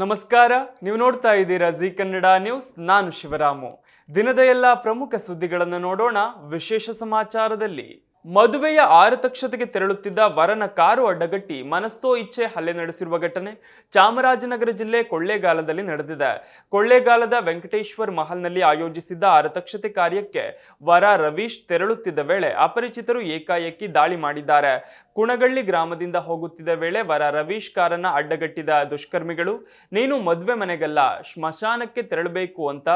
ನಮಸ್ಕಾರ. ನೀವು ನೋಡ್ತಾ ಇದ್ದೀರಾ ಜಿ ಕನ್ನಡ ನ್ಯೂಸ್. ನಾನು ಶಿವರಾಮು. ದಿನದ ಎಲ್ಲ ಪ್ರಮುಖ ಸುದ್ದಿಗಳನ್ನು ನೋಡೋಣ. ವಿಶೇಷ ಸಮಾಚಾರದಲ್ಲಿ ಮದುವೆಯ ಆರತಕ್ಷತೆಗೆ ತೆರಳುತ್ತಿದ್ದ ವರನ ಕಾರು ಅಡ್ಡಗಟ್ಟಿ ಮನಸ್ಸೋ ಇಚ್ಛೆ ಹಲ್ಲೆ ನಡೆಸಿರುವ ಘಟನೆ ಚಾಮರಾಜನಗರ ಜಿಲ್ಲೆ ಕೊಳ್ಳೇಗಾಲದಲ್ಲಿ ನಡೆದಿದೆ. ಕೊಳ್ಳೇಗಾಲದ ವೆಂಕಟೇಶ್ವರ್ ಮಹಲ್ನಲ್ಲಿ ಆಯೋಜಿಸಿದ್ದ ಆರತಕ್ಷತೆ ಕಾರ್ಯಕ್ಕೆ ವರ ರವೀಶ್ ತೆರಳುತ್ತಿದ್ದ ವೇಳೆ ಅಪರಿಚಿತರು ಏಕಾಏಕಿ ದಾಳಿ ಮಾಡಿದ್ದಾರೆ. ಕುಣಗಳ್ಳಿ ಗ್ರಾಮದಿಂದ ಹೋಗುತ್ತಿದ್ದ ವೇಳೆ ವರ ರವೀಶ್ ಕಾರನ್ನ ಅಡ್ಡಗಟ್ಟಿದ ದುಷ್ಕರ್ಮಿಗಳು ನೀನು ಮದುವೆ ಮನೆಗಲ್ಲ ಸ್ಮಶಾನಕ್ಕೆ ತೆರಳಬೇಕು ಅಂತ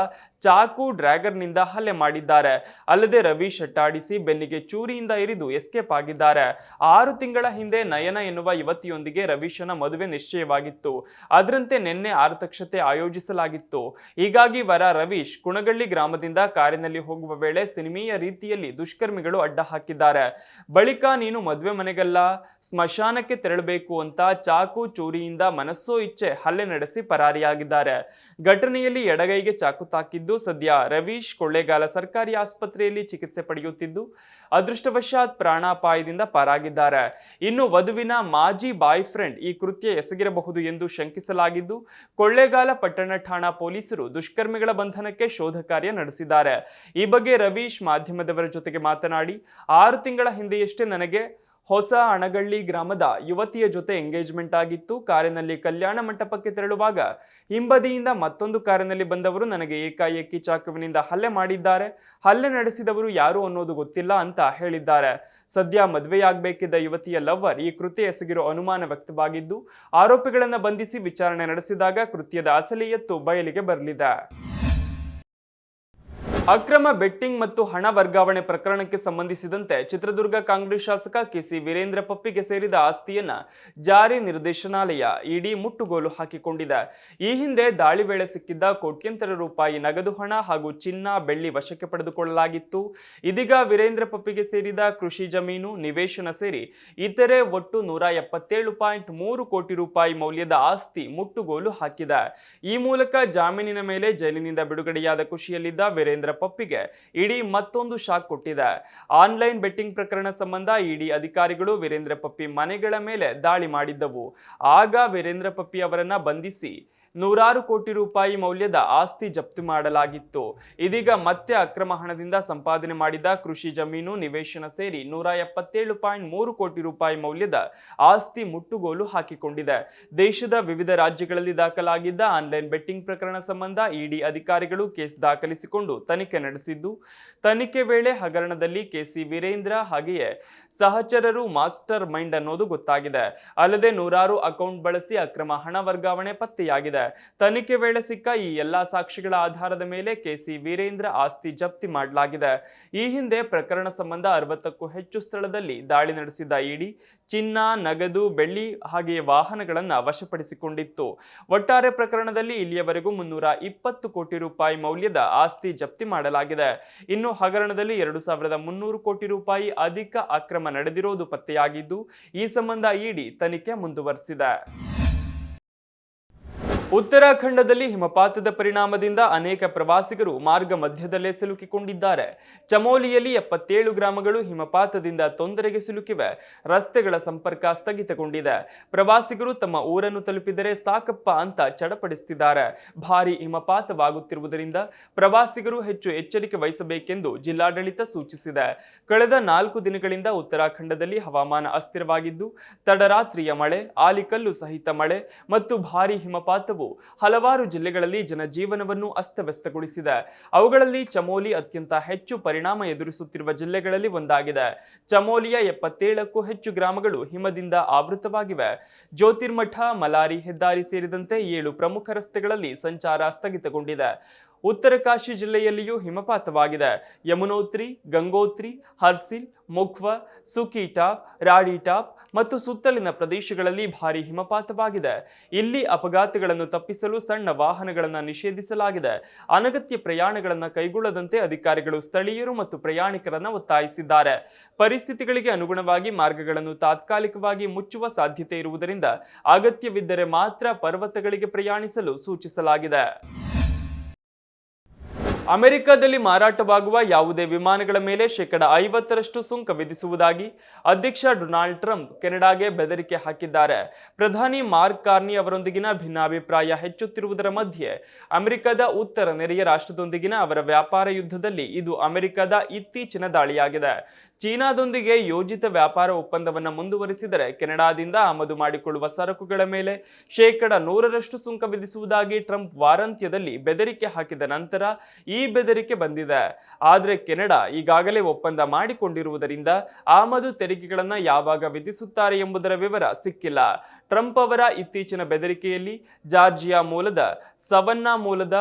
ಚಾಕು ಡ್ರ್ಯಾಗರ್ನಿಂದ ಹಲ್ಲೆ ಮಾಡಿದ್ದಾರೆ. ಅಲ್ಲದೆ ರವೀಶ್ ಅಟ್ಟಾಡಿಸಿ ಬೆನ್ನಿಗೆ ಚೂರಿಯಿಂದ ಇರಿದು ಎಸ್ಕೇಪ್ ಆಗಿದ್ದಾರೆ. 6 ತಿಂಗಳ ಹಿಂದೆ ನಯನ ಎನ್ನುವ ಯುವತಿಯೊಂದಿಗೆ ರವೀಶನ ಮದುವೆ ನಿಶ್ಚಯವಾಗಿತ್ತು. ಅದರಂತೆ ನಿನ್ನೆ ಆರತಕ್ಷತೆ ಆಯೋಜಿಸಲಾಗಿತ್ತು. ಹೀಗಾಗಿ ವರ ರವೀಶ್ ಕುಣಗಳ್ಳಿ ಗ್ರಾಮದಿಂದ ಕಾರಿನಲ್ಲಿ ಹೋಗುವ ವೇಳೆ ಸಿನಿಮೀಯ ರೀತಿಯಲ್ಲಿ ದುಷ್ಕರ್ಮಿಗಳು ಅಡ್ಡ ಹಾಕಿದ್ದಾರೆ. ಬಳಿಕ ನೀನು ಮದುವೆ ಮನೆಗಲ್ಲ ಸ್ಮಶಾನಕ್ಕೆ ತೆರಳಬೇಕು ಅಂತ ಚಾಕು ಚೂರಿಯಿಂದ ಮನಸ್ಸೋ ಇಚ್ಛೆ ಹಲ್ಲೆ ನಡೆಸಿ ಪರಾರಿಯಾಗಿದ್ದಾರೆ. ಘಟನೆಯಲ್ಲಿ ಎಡಗೈಗೆ ಚಾಕು ತಾಕಿದ್ದು ಸದ್ಯ ರವೀಶ್ ಕೊಳ್ಳೇಗಾಲ ಸರ್ಕಾರಿ ಆಸ್ಪತ್ರೆಯಲ್ಲಿ ಚಿಕಿತ್ಸೆ ಪಡೆಯುತ್ತಿದ್ದು ಅದೃಷ್ಟವಶಾತ್ ಪ್ರಾಣಾಪಾಯದಿಂದ ಪಾರಾಗಿದ್ದಾರೆ. ಇನ್ನು ವಧುವಿನ ಮಾಜಿ ಬಾಯ್ ಫ್ರೆಂಡ್ ಈ ಕೃತ್ಯ ಎಸಗಿರಬಹುದು ಎಂದು ಶಂಕಿಸಲಾಗಿದ್ದು ಕೊಳ್ಳೇಗಾಲ ಪಟ್ಟಣ ಠಾಣಾ ಪೊಲೀಸರು ದುಷ್ಕರ್ಮಿಗಳ ಬಂಧನಕ್ಕೆ ಶೋಧ ಕಾರ್ಯ ನಡೆಸಿದ್ದಾರೆ. ಈ ಬಗ್ಗೆ ರವೀಶ್ ಮಾಧ್ಯಮದವರ ಜೊತೆಗೆ ಮಾತನಾಡಿ 6 ತಿಂಗಳ ಹಿಂದೆಯಷ್ಟೇ ನನಗೆ ಹೊಸ ಅಣಗಳ್ಳಿ ಗ್ರಾಮದ ಯುವತಿಯ ಜೊತೆ ಎಂಗೇಜ್ಮೆಂಟ್ ಆಗಿತ್ತು. ಕಾರಿನಲ್ಲಿ ಕಲ್ಯಾಣ ಮಂಟಪಕ್ಕೆ ತೆರಳುವಾಗ ಹಿಂಬದಿಯಿಂದ ಮತ್ತೊಂದು ಕಾರಿನಲ್ಲಿ ಬಂದವರು ನನಗೆ ಏಕಾಏಕಿ ಚಾಕುವಿನಿಂದ ಹಲ್ಲೆ ಮಾಡಿದ್ದಾರೆ. ಹಲ್ಲೆ ನಡೆಸಿದವರು ಯಾರು ಅನ್ನೋದು ಗೊತ್ತಿಲ್ಲ ಅಂತ ಹೇಳಿದ್ದಾರೆ. ಸದ್ಯ ಮದುವೆಯಾಗಬೇಕಿದ್ದ ಯುವತಿಯ ಲವ್ವರ್ ಈ ಕೃತ್ಯ ಎಸಗಿರೋ ಅನುಮಾನ ವ್ಯಕ್ತವಾಗಿದ್ದು ಆರೋಪಿಗಳನ್ನು ಬಂಧಿಸಿ ವಿಚಾರಣೆ ನಡೆಸಿದಾಗ ಕೃತ್ಯದ ಅಸಲಿಯತ್ತು ಬಯಲಿಗೆ ಬರಲಿದೆ. ಅಕ್ರಮ ಬೆಟ್ಟಿಂಗ್ ಮತ್ತು ಹಣ ವರ್ಗಾವಣೆ ಪ್ರಕರಣಕ್ಕೆ ಸಂಬಂಧಿಸಿದಂತೆ ಚಿತ್ರದುರ್ಗ ಕಾಂಗ್ರೆಸ್ ಶಾಸಕ ಕೆಸಿ ವೀರೇಂದ್ರ ಪಪ್ಪಿಗೆ ಸೇರಿದ ಆಸ್ತಿಯನ್ನ ಜಾರಿ ನಿರ್ದೇಶನಾಲಯ ಇಡಿ ಮುಟ್ಟುಗೋಲು ಹಾಕಿಕೊಂಡಿದೆ. ಈ ಹಿಂದೆ ದಾಳಿ ವೇಳೆ ಸಿಕ್ಕಿದ್ದ ಕೋಟ್ಯಂತರ ರೂಪಾಯಿ ನಗದು ಹಣ ಹಾಗೂ ಚಿನ್ನ ಬೆಳ್ಳಿ ವಶಕ್ಕೆ ಪಡೆದುಕೊಳ್ಳಲಾಗಿತ್ತು. ಇದೀಗ ವೀರೇಂದ್ರ ಪಪ್ಪಿಗೆ ಸೇರಿದ ಕೃಷಿ ಜಮೀನು ನಿವೇಶನ ಸೇರಿ ಇತರೆ ಒಟ್ಟು 177.3 ಕೋಟಿ ರೂಪಾಯಿ ಮೌಲ್ಯದ ಆಸ್ತಿ ಮುಟ್ಟುಗೋಲು ಹಾಕಿದೆ. ಈ ಮೂಲಕ ಜಾಮೀನಿನ ಮೇಲೆ ಜೈಲಿನಿಂದ ಬಿಡುಗಡೆಯಾದ ಖುಷಿಯಲ್ಲಿದ್ದ ವೀರೇಂದ್ರ ಪಪ್ಪಿಗೆ ಇಡಿ ಮತ್ತೊಂದು ಶಾಕ್ ಕೊಟ್ಟಿದೆ. ಆನ್ಲೈನ್ ಬೆಟ್ಟಿಂಗ್ ಪ್ರಕರಣ ಸಂಬಂಧ ಇಡಿ ಅಧಿಕಾರಿಗಳು ವೀರೇಂದ್ರ ಪಪ್ಪಿ ಮನೆಗಳ ಮೇಲೆ ದಾಳಿ ಮಾಡಿದ್ದವು. ಆಗ ವೀರೇಂದ್ರ ಪಪ್ಪಿ ಅವರನ್ನ ಬಂಧಿಸಿ ನೂರಾರು ಕೋಟಿ ರೂಪಾಯಿ ಮೌಲ್ಯದ ಆಸ್ತಿ ಜಪ್ತಿ ಮಾಡಲಾಗಿತ್ತು. ಇದೀಗ ಮತ್ತೆ ಅಕ್ರಮ ಹಣದಿಂದ ಸಂಪಾದನೆ ಮಾಡಿದ ಕೃಷಿ ಜಮೀನು ನಿವೇಶನ ಸೇರಿ 177.3 ಕೋಟಿ ರೂಪಾಯಿ ಮೌಲ್ಯದ ಆಸ್ತಿ ಮುಟ್ಟುಗೋಲು ಹಾಕಿಕೊಂಡಿದೆ. ದೇಶದ ವಿವಿಧ ರಾಜ್ಯಗಳಲ್ಲಿ ದಾಖಲಾಗಿದ್ದ ಆನ್ಲೈನ್ ಬೆಟ್ಟಿಂಗ್ ಪ್ರಕರಣ ಸಂಬಂಧ ಇಡಿ ಅಧಿಕಾರಿಗಳು ಕೇಸ್ ದಾಖಲಿಸಿಕೊಂಡು ತನಿಖೆ ನಡೆಸಿದ್ದು ತನಿಖೆ ವೇಳೆ ಹಗರಣದಲ್ಲಿ ಕೆಸಿ ವೀರೇಂದ್ರ ಹಾಗೆಯೇ ಸಹಚರರು ಮಾಸ್ಟರ್ ಮೈಂಡ್ ಅನ್ನೋದು ಗೊತ್ತಾಗಿದೆ. ಅಲ್ಲದೆ ನೂರಾರು ಅಕೌಂಟ್ ಬಳಸಿ ಅಕ್ರಮ ಹಣ ವರ್ಗಾವಣೆ ಪತ್ತೆಯಾಗಿದೆ. ತನಿಖೆ ವೇಳೆ ಸಿಕ್ಕ ಈ ಎಲ್ಲಾ ಸಾಕ್ಷಿಗಳ ಆಧಾರದ ಮೇಲೆ ಕೆಸಿ ವೀರೇಂದ್ರ ಆಸ್ತಿ ಜಪ್ತಿ ಮಾಡಲಾಗಿದೆ. ಈ ಹಿಂದೆ ಪ್ರಕರಣ ಸಂಬಂಧ 60ಕ್ಕೂ ಹೆಚ್ಚು ಸ್ಥಳದಲ್ಲಿ ದಾಳಿ ನಡೆಸಿದ ಇಡಿ ಚಿನ್ನ, ನಗದು, ಬೆಳ್ಳಿ ಹಾಗೆಯೇ ವಾಹನಗಳನ್ನು ವಶಪಡಿಸಿಕೊಂಡಿತ್ತು. ಒಟ್ಟಾರೆ ಪ್ರಕರಣದಲ್ಲಿ ಇಲ್ಲಿಯವರೆಗೂ 320 ಕೋಟಿ ರೂಪಾಯಿ ಮೌಲ್ಯದ ಆಸ್ತಿ ಜಪ್ತಿ ಮಾಡಲಾಗಿದೆ. ಇನ್ನು ಹಗರಣದಲ್ಲಿ 2300 ಕೋಟಿ ರೂಪಾಯಿ ಅಧಿಕ ಅಕ್ರಮ ನಡೆದಿರೋದು ಪತ್ತೆಯಾಗಿದ್ದು ಈ ಸಂಬಂಧ ಇಡಿ ತನಿಖೆ ಮುಂದುವರೆಸಿದೆ. ಉತ್ತರಾಖಂಡದಲ್ಲಿ ಹಿಮಪಾತದ ಪರಿಣಾಮದಿಂದ ಅನೇಕ ಪ್ರವಾಸಿಗರು ಮಾರ್ಗ ಮಧ್ಯದಲ್ಲೇ ಸಿಲುಕಿಕೊಂಡಿದ್ದಾರೆ. ಚಮೋಲಿಯಲ್ಲಿ 77 ಗ್ರಾಮಗಳು ಹಿಮಪಾತದಿಂದ ತೊಂದರೆಗೆ ಸಿಲುಕಿವೆ. ರಸ್ತೆಗಳ ಸಂಪರ್ಕ ಸ್ಥಗಿತಗೊಂಡಿದೆ. ಪ್ರವಾಸಿಗರು ತಮ್ಮ ಊರನ್ನು ತಲುಪಿದರೆ ಸಾಕಪ್ಪ ಅಂತ ಚಡಪಡಿಸುತ್ತಿದ್ದಾರೆ. ಭಾರಿ ಹಿಮಪಾತವಾಗುತ್ತಿರುವುದರಿಂದ ಪ್ರವಾಸಿಗರು ಹೆಚ್ಚು ಎಚ್ಚರಿಕೆ ವಹಿಸಬೇಕೆಂದು ಜಿಲ್ಲಾಡಳಿತ ಸೂಚಿಸಿದೆ. ಕಳೆದ 4 ದಿನಗಳಿಂದ ಉತ್ತರಾಖಂಡದಲ್ಲಿ ಹವಾಮಾನ ಅಸ್ಥಿರವಾಗಿದ್ದು ತಡರಾತ್ರಿಯ ಮಳೆ, ಆಲಿಕಲ್ಲು ಸಹಿತ ಮಳೆ ಮತ್ತು ಭಾರಿ ಹಿಮಪಾತವು ಹಲವಾರು ಜಿಲ್ಲೆಗಳಲ್ಲಿ ಜನಜೀವನವನ್ನು ಅಸ್ತವ್ಯಸ್ತಗೊಳಿಸಿದೆ. ಅವುಗಳಲ್ಲಿ ಚಮೋಲಿ ಅತ್ಯಂತ ಹೆಚ್ಚು ಪರಿಣಾಮ ಎದುರಿಸುತ್ತಿರುವ ಜಿಲ್ಲೆಗಳಲ್ಲಿ ಒಂದಾಗಿದೆ. ಚಮೋಲಿಯ 77ಕ್ಕೂ ಹೆಚ್ಚು ಗ್ರಾಮಗಳು ಹಿಮದಿಂದ ಆವೃತವಾಗಿವೆ. ಜ್ಯೋತಿರ್ಮಠ, ಮಲಾರಿ ಹೆದ್ದಾರಿ ಸೇರಿದಂತೆ 7 ಪ್ರಮುಖ ರಸ್ತೆಗಳಲ್ಲಿ ಸಂಚಾರ ಸ್ಥಗಿತಗೊಂಡಿದೆ. ಉತ್ತರ ಕಾಶಿ ಜಿಲ್ಲೆಯಲ್ಲಿಯೂ ಹಿಮಪಾತವಾಗಿದೆ. ಯಮುನೋತ್ರಿ, ಗಂಗೋತ್ರಿ, ಹರ್ಸಿಲ್, ಮುಖ್ವ, ಸುಕೀಟಾಪ್, ರಾಡಿಟಾಪ್ ಮತ್ತು ಸುತ್ತಲಿನ ಪ್ರದೇಶಗಳಲ್ಲಿ ಭಾರಿ ಹಿಮಪಾತವಾಗಿದೆ. ಇಲ್ಲಿ ಅಪಘಾತಗಳನ್ನು ತಪ್ಪಿಸಲು ಸಣ್ಣ ವಾಹನಗಳನ್ನು ನಿಷೇಧಿಸಲಾಗಿದೆ. ಅನಗತ್ಯ ಪ್ರಯಾಣಗಳನ್ನು ಕೈಗೊಳ್ಳದಂತೆ ಅಧಿಕಾರಿಗಳು ಸ್ಥಳೀಯರು ಮತ್ತು ಪ್ರಯಾಣಿಕರನ್ನು ಒತ್ತಾಯಿಸಿದ್ದಾರೆ. ಪರಿಸ್ಥಿತಿಗಳಿಗೆ ಅನುಗುಣವಾಗಿ ಮಾರ್ಗಗಳನ್ನು ತಾತ್ಕಾಲಿಕವಾಗಿ ಮುಚ್ಚುವ ಸಾಧ್ಯತೆ ಇರುವುದರಿಂದ ಅಗತ್ಯವಿದ್ದರೆ ಮಾತ್ರ ಪರ್ವತಗಳಿಗೆ ಪ್ರಯಾಣಿಸಲು ಸೂಚಿಸಲಾಗಿದೆ. ಅಮೆರಿಕದಲ್ಲಿ ಮಾರಾಟವಾಗುವ ಯಾವುದೇ ವಿಮಾನಗಳ ಮೇಲೆ ಶೇಕಡ 50ರಷ್ಟು ಸುಂಕ ವಿಧಿಸುವುದಾಗಿ ಅಧ್ಯಕ್ಷ ಡೊನಾಲ್ಡ್ ಟ್ರಂಪ್ ಕೆನಡಾಗೆ ಬೆದರಿಕೆ ಹಾಕಿದ್ದಾರೆ. ಪ್ರಧಾನಿ ಮಾರ್ಕ್ ಕಾರ್ನಿ ಅವರೊಂದಿಗಿನ ಭಿನ್ನಾಭಿಪ್ರಾಯ ಹೆಚ್ಚುತ್ತಿರುವುದರ ಮಧ್ಯೆ ಅಮೆರಿಕದ ಉತ್ತರ ನೆರೆಯ ರಾಷ್ಟ್ರದೊಂದಿಗಿನ ಅವರ ವ್ಯಾಪಾರ ಯುದ್ಧದಲ್ಲಿ ಇದು ಅಮೆರಿಕದ ಇತ್ತೀಚಿನ ದಾಳಿಯಾಗಿದೆ. ಚೀನಾದೊಂದಿಗೆ ಯೋಜಿತ ವ್ಯಾಪಾರ ಒಪ್ಪಂದವನ್ನು ಮುಂದುವರಿಸಿದರೆ ಕೆನಡಾದಿಂದ ಆಮದು ಮಾಡಿಕೊಳ್ಳುವ ಸರಕುಗಳ ಮೇಲೆ ಶೇಕಡ 100ರಷ್ಟು ಸುಂಕ ವಿಧಿಸುವುದಾಗಿ ಟ್ರಂಪ್ ವಾರಾಂತ್ಯದಲ್ಲಿ ಬೆದರಿಕೆ ಹಾಕಿದ ನಂತರ ಈ ಬೆದರಿಕೆ ಬಂದಿದೆ. ಆದರೆ ಕೆನಡಾ ಈಗಾಗಲೇ ಒಪ್ಪಂದ ಮಾಡಿಕೊಂಡಿರುವುದರಿಂದ ಆಮದು ತೆರಿಗೆಗಳನ್ನು ಯಾವಾಗ ವಿಧಿಸುತ್ತಾರೆ ಎಂಬುದರ ವಿವರ ಸಿಕ್ಕಿಲ್ಲ. ಟ್ರಂಪ್ ಅವರ ಇತ್ತೀಚಿನ ಬೆದರಿಕೆಯಲ್ಲಿ ಜಾರ್ಜಿಯಾ ಮೂಲದ ಸವನ್ನಾ ಮೂಲದ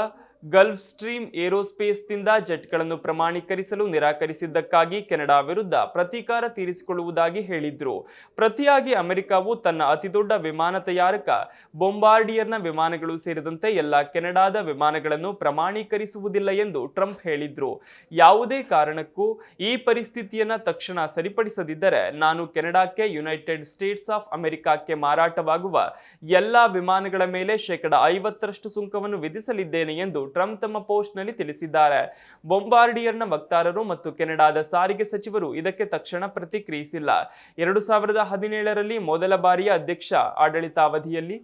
ಗಲ್ಫ್ ಸ್ಟ್ರೀಮ್ ಏರೋಸ್ಪೇಸ್ನಿಂದ ಜೆಟ್ಗಳನ್ನು ಪ್ರಮಾಣೀಕರಿಸಲು ನಿರಾಕರಿಸಿದ್ದಕ್ಕಾಗಿ ಕೆನಡಾ ವಿರುದ್ಧ ಪ್ರತೀಕಾರ ತೀರಿಸಿಕೊಳ್ಳುವುದಾಗಿ ಹೇಳಿದ್ರು. ಪ್ರತಿಯಾಗಿ ಅಮೆರಿಕವು ತನ್ನ ಅತಿದೊಡ್ಡ ವಿಮಾನ ತಯಾರಕ ಬೊಂಬಾರ್ಡಿಯರ್ನ ವಿಮಾನಗಳು ಸೇರಿದಂತೆ ಎಲ್ಲ ಕೆನಡಾದ ವಿಮಾನಗಳನ್ನು ಪ್ರಮಾಣೀಕರಿಸುವುದಿಲ್ಲ ಎಂದು ಟ್ರಂಪ್ ಹೇಳಿದ್ರು. ಯಾವುದೇ ಕಾರಣಕ್ಕೂ ಈ ಪರಿಸ್ಥಿತಿಯನ್ನು ತಕ್ಷಣ ಸರಿಪಡಿಸದಿದ್ದರೆ ನಾನು ಕೆನಡಾಕ್ಕೆ ಯುನೈಟೆಡ್ ಸ್ಟೇಟ್ಸ್ ಆಫ್ ಅಮೆರಿಕಕ್ಕೆ ಮಾರಾಟವಾಗುವ ಎಲ್ಲ ವಿಮಾನಗಳ ಮೇಲೆ ಶೇಕಡ 50ರಷ್ಟು ಸುಂಕವನ್ನು ವಿಧಿಸಲಿದ್ದೇನೆ ಎಂದು ಟ್ರಂಪ್ ತಮ್ಮ ಪೋಸ್ಟ್ನಲ್ಲಿ ತಿಳಿಸಿದ್ದಾರೆ. ಬೊಂಬಾರ್ಡಿಯರ್ನ ವಕ್ತಾರರು ಮತ್ತು ಕೆನಡಾದ ಸಾರಿಗೆ ಸಚಿವರು ಇದಕ್ಕೆ ತಕ್ಷಣ ಪ್ರತಿಕ್ರಿಯಿಸಿಲ್ಲ. 2017ರಲ್ಲಿ ಮೊದಲ ಬಾರಿಯ ಅಧ್ಯಕ್ಷ ಆಡಳಿತಾವಧಿಯಲ್ಲಿ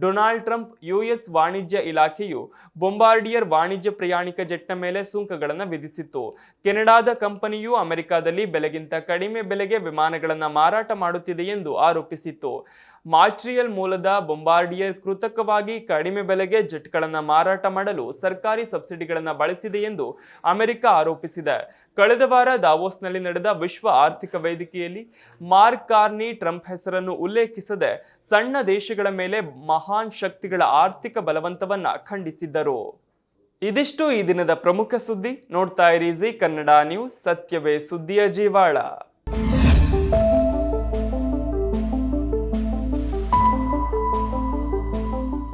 ಡೊನಾಲ್ಡ್ ಟ್ರಂಪ್ ಯುಎಸ್ ವಾಣಿಜ್ಯ ಇಲಾಖೆಯು ಬೊಂಬಾರ್ಡಿಯರ್ ವಾಣಿಜ್ಯ ಪ್ರಯಾಣಿಕ ಜೆಟ್ನ ಮೇಲೆ ಸುಂಕಗಳನ್ನು ವಿಧಿಸಿತ್ತು. ಕೆನಡಾದ ಕಂಪನಿಯು ಅಮೆರಿಕದಲ್ಲಿ ಬೆಲೆಗಿಂತ ಕಡಿಮೆ ಬೆಲೆಗೆ ವಿಮಾನಗಳನ್ನು ಮಾರಾಟ ಮಾಡುತ್ತಿದೆ ಎಂದು ಆರೋಪಿಸಿತ್ತು. ಮಾಂಟ್ರಿಯಲ್ ಮೂಲದ ಬೊಂಬಾರ್ಡಿಯರ್ ಕೃತಕವಾಗಿ ಕಡಿಮೆ ಬೆಲೆಗೆ ಜೆಟ್ಗಳನ್ನು ಮಾರಾಟ ಮಾಡಲು ಸರ್ಕಾರಿ ಸಬ್ಸಿಡಿಗಳನ್ನು ಬಳಸಿದೆ ಎಂದು ಅಮೆರಿಕ ಆರೋಪಿಸಿದೆ. ಕಳೆದ ವಾರ ದಾವೋಸ್ನಲ್ಲಿ ನಡೆದ ವಿಶ್ವ ಆರ್ಥಿಕ ವೇದಿಕೆಯಲ್ಲಿ ಮಾರ್ಕ್ ಕಾರ್ನಿ ಟ್ರಂಪ್ ಹೆಸರನ್ನು ಉಲ್ಲೇಖಿಸದೆ ಸಣ್ಣ ದೇಶಗಳ ಮೇಲೆ ಮಹಾನ್ ಶಕ್ತಿಗಳ ಆರ್ಥಿಕ ಬಲವಂತವನ್ನ ಖಂಡಿಸಿದ್ದರು. ಇದಿಷ್ಟು ಈ ದಿನದ ಪ್ರಮುಖ ಸುದ್ದಿ. ನೋಡ್ತಾ ಇರಿ ಜೀ ಕನ್ನಡ ನ್ಯೂಸ್, ಸತ್ಯವೇ ಸುದ್ದಿಯ ಜೀವಾಳ.